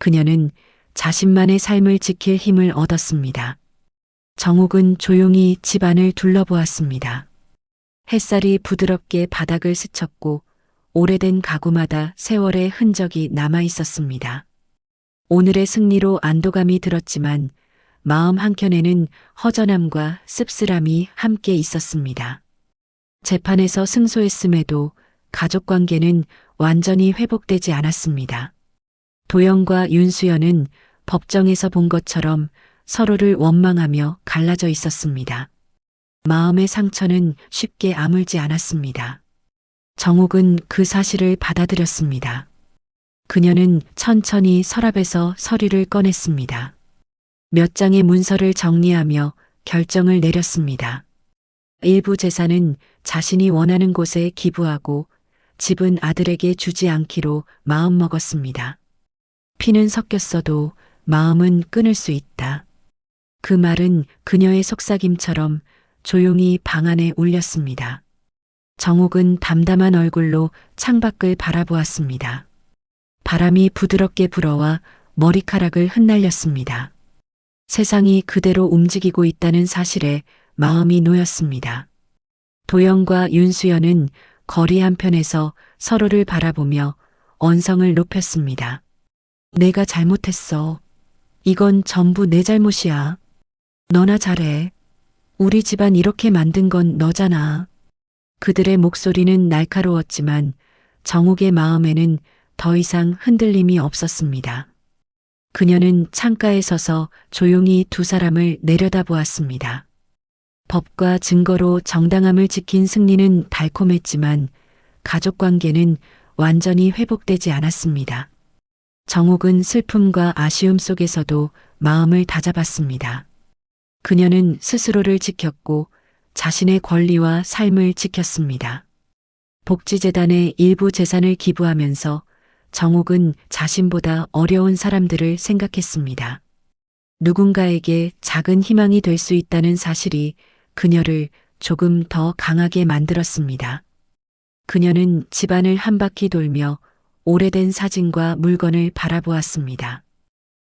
그녀는 자신만의 삶을 지킬 힘을 얻었습니다. 정욱은 조용히 집안을 둘러보았습니다. 햇살이 부드럽게 바닥을 스쳤고 오래된 가구마다 세월의 흔적이 남아 있었습니다. 오늘의 승리로 안도감이 들었지만 마음 한켠에는 허전함과 씁쓸함이 함께 있었습니다. 재판에서 승소했음에도 가족 관계는 완전히 회복되지 않았습니다. 도영과 윤수연은 법정에서 본 것처럼 서로를 원망하며 갈라져 있었습니다. 마음의 상처는 쉽게 아물지 않았습니다. 정욱은 그 사실을 받아들였습니다. 그녀는 천천히 서랍에서 서류를 꺼냈습니다. 몇 장의 문서를 정리하며 결정을 내렸습니다. 일부 재산은 자신이 원하는 곳에 기부하고 집은 아들에게 주지 않기로 마음먹었습니다. 피는 섞였어도 마음은 끊을 수 있다. 그 말은 그녀의 속삭임처럼 조용히 방 안에 울렸습니다. 정욱은 담담한 얼굴로 창밖을 바라보았습니다. 바람이 부드럽게 불어와 머리카락을 흩날렸습니다. 세상이 그대로 움직이고 있다는 사실에 마음이 놓였습니다. 도영과 윤수연은 거리 한편에서 서로를 바라보며 언성을 높였습니다. 내가 잘못했어. 이건 전부 내 잘못이야. 너나 잘해. 우리 집안 이렇게 만든 건 너잖아. 그들의 목소리는 날카로웠지만 정욱의 마음에는 더 이상 흔들림이 없었습니다. 그녀는 창가에 서서 조용히 두 사람을 내려다보았습니다. 법과 증거로 정당함을 지킨 승리는 달콤했지만 가족 관계는 완전히 회복되지 않았습니다. 정욱은 슬픔과 아쉬움 속에서도 마음을 다잡았습니다. 그녀는 스스로를 지켰고 자신의 권리와 삶을 지켰습니다. 복지재단에 일부 재산을 기부하면서 정욱은 자신보다 어려운 사람들을 생각했습니다. 누군가에게 작은 희망이 될 수 있다는 사실이 그녀를 조금 더 강하게 만들었습니다. 그녀는 집안을 한 바퀴 돌며 오래된 사진과 물건을 바라보았습니다.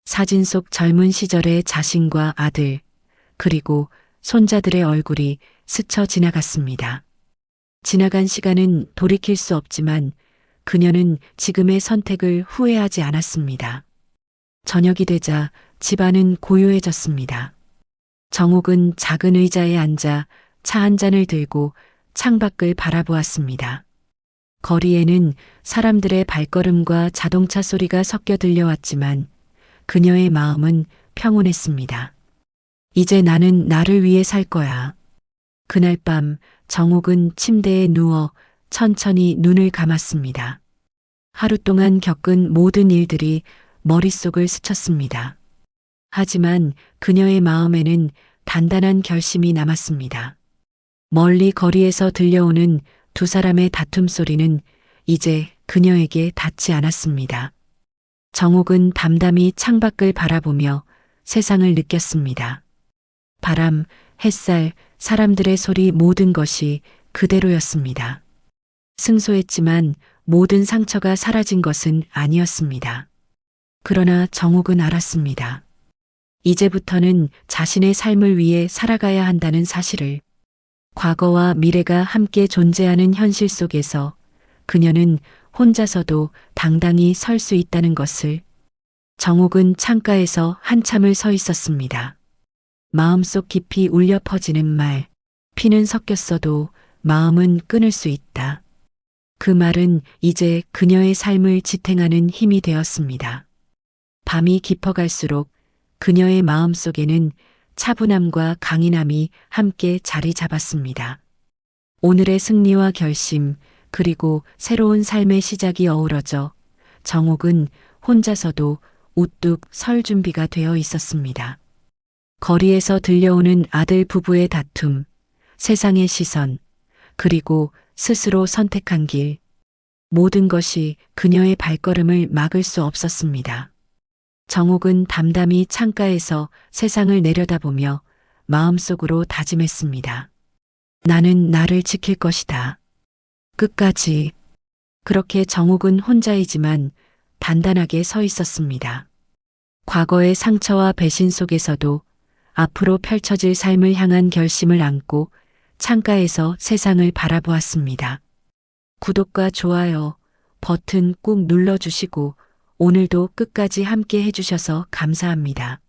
사진 속 젊은 시절의 자신과 아들, 그리고 손자들의 얼굴이 스쳐 지나갔습니다. 지나간 시간은 돌이킬 수 없지만 그녀는 지금의 선택을 후회하지 않았습니다. 저녁이 되자 집안은 고요해졌습니다. 정옥은 작은 의자에 앉아 차 한 잔을 들고 창밖을 바라보았습니다. 거리에는 사람들의 발걸음과 자동차 소리가 섞여 들려왔지만 그녀의 마음은 평온했습니다. 이제 나는 나를 위해 살 거야. 그날 밤 정옥은 침대에 누워 천천히 눈을 감았습니다. 하루 동안 겪은 모든 일들이 머릿속을 스쳤습니다. 하지만 그녀의 마음에는 단단한 결심이 남았습니다. 멀리 거리에서 들려오는 두 사람의 다툼 소리는 이제 그녀에게 닿지 않았습니다. 정옥은 담담히 창밖을 바라보며 세상을 느꼈습니다. 바람, 햇살, 사람들의 소리 모든 것이 그대로였습니다. 승소했지만 모든 상처가 사라진 것은 아니었습니다. 그러나 정옥은 알았습니다. 이제부터는 자신의 삶을 위해 살아가야 한다는 사실을. 과거와 미래가 함께 존재하는 현실 속에서 그녀는 혼자서도 당당히 설 수 있다는 것을. 정옥은 창가에서 한참을 서 있었습니다. 마음속 깊이 울려 퍼지는 말, 피는 섞였어도 마음은 끊을 수 있다. 그 말은 이제 그녀의 삶을 지탱하는 힘이 되었습니다. 밤이 깊어갈수록 그녀의 마음속에는 차분함과 강인함이 함께 자리 잡았습니다. 오늘의 승리와 결심, 그리고 새로운 삶의 시작이 어우러져 정옥은 혼자서도 우뚝 설 준비가 되어 있었습니다. 거리에서 들려오는 아들 부부의 다툼, 세상의 시선, 그리고 스스로 선택한 길, 모든 것이 그녀의 발걸음을 막을 수 없었습니다. 정옥은 담담히 창가에서 세상을 내려다보며 마음속으로 다짐했습니다. 나는 나를 지킬 것이다. 끝까지. 그렇게 정옥은 혼자이지만 단단하게 서 있었습니다. 과거의 상처와 배신 속에서도 앞으로 펼쳐질 삶을 향한 결심을 안고 창가에서 세상을 바라보았습니다. 구독과 좋아요 버튼 꾹 눌러주시고 오늘도 끝까지 함께 해주셔서 감사합니다.